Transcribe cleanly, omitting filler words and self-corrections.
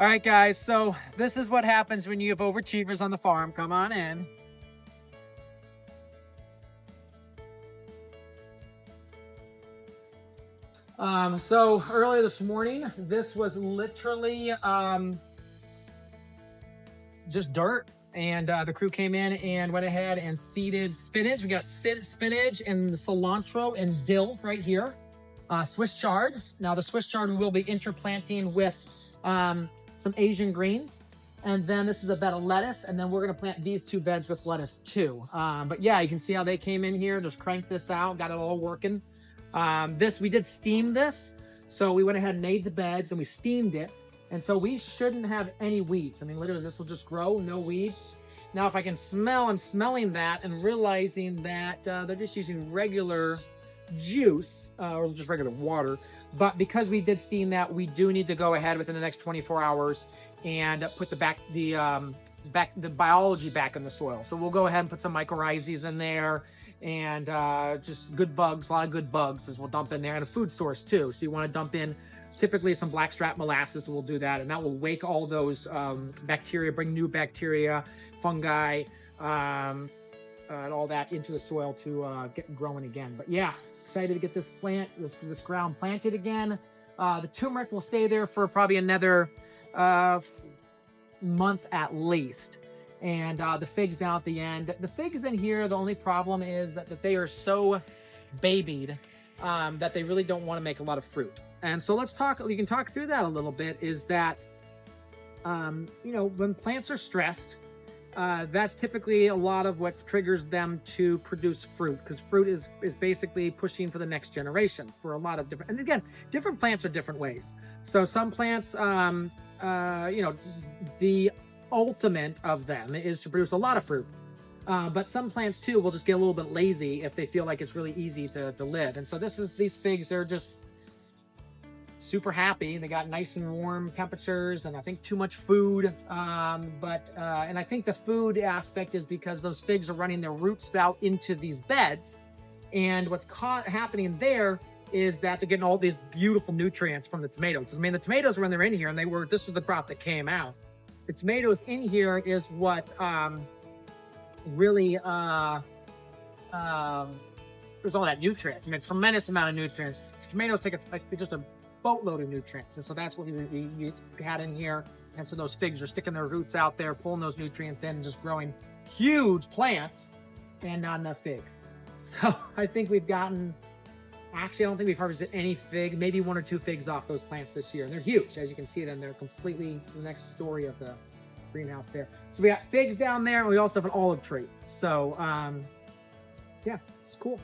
All right, guys. So this is what happens when you have overachievers on the farm. Come on in. So earlier this morning, this was literally just dirt. And the crew came in and went ahead and seeded spinach. We got spinach and cilantro and dill right here. Swiss chard. Now the Swiss chard we will be interplanting with some Asian greens. And then this is a bed of lettuce. And then we're going to plant these two beds with lettuce too. But yeah, you can see how they came in here. Just cranked this out, got it all working. We did steam this. So we went ahead and made the beds and we steamed it. And so we shouldn't have any weeds. I mean, literally this will just grow, no weeds. Now, if I can smell, I'm smelling that and realizing that they're just using regular juice or just regular water. But because we did steam that, we do need to go ahead within the next 24 hours and put the biology back in the soil. So we'll go ahead and put some mycorrhizas in there and just good bugs, a lot of good bugs as we'll dump in there, and a food source too. So you want to dump in typically some blackstrap molasses. We'll do that, and that will wake all those bacteria, bring new bacteria, fungi, and all that into the soil to get growing again. But yeah, excited to get this ground planted again. The turmeric will stay there for probably another month at least. And the figs down at the end. The figs in here, the only problem is that they are so babied that they really don't want to make a lot of fruit. And so we can talk through that a little bit, is that, when plants are stressed, that's typically a lot of what triggers them to produce fruit, because fruit is basically pushing for the next generation for a lot of different, and again, different plants are different ways. So some plants, the ultimate of them is to produce a lot of fruit. But some plants too will just get a little bit lazy if they feel like it's really easy to live. And so these figs are just super happy. They got nice and warm temperatures, and I think too much food. And I think the food aspect is because those figs are running their roots out into these beds. And what's happening there is that they're getting all these beautiful nutrients from the tomatoes. I mean, the tomatoes when they're in here, and this was the crop that came out. The tomatoes in here is what really there's all that nutrients. I mean, a tremendous amount of nutrients. Tomatoes take just a boatload of nutrients, and so that's what we had in here. And so those figs are sticking their roots out there, pulling those nutrients in, and just growing huge plants, and not enough figs. So I think I don't think we've harvested any fig, maybe one or two figs off those plants this year. And they're huge. As you can see them, they're completely the next story of the greenhouse there. So we got figs down there, and we also have an olive tree. So, yeah, it's cool.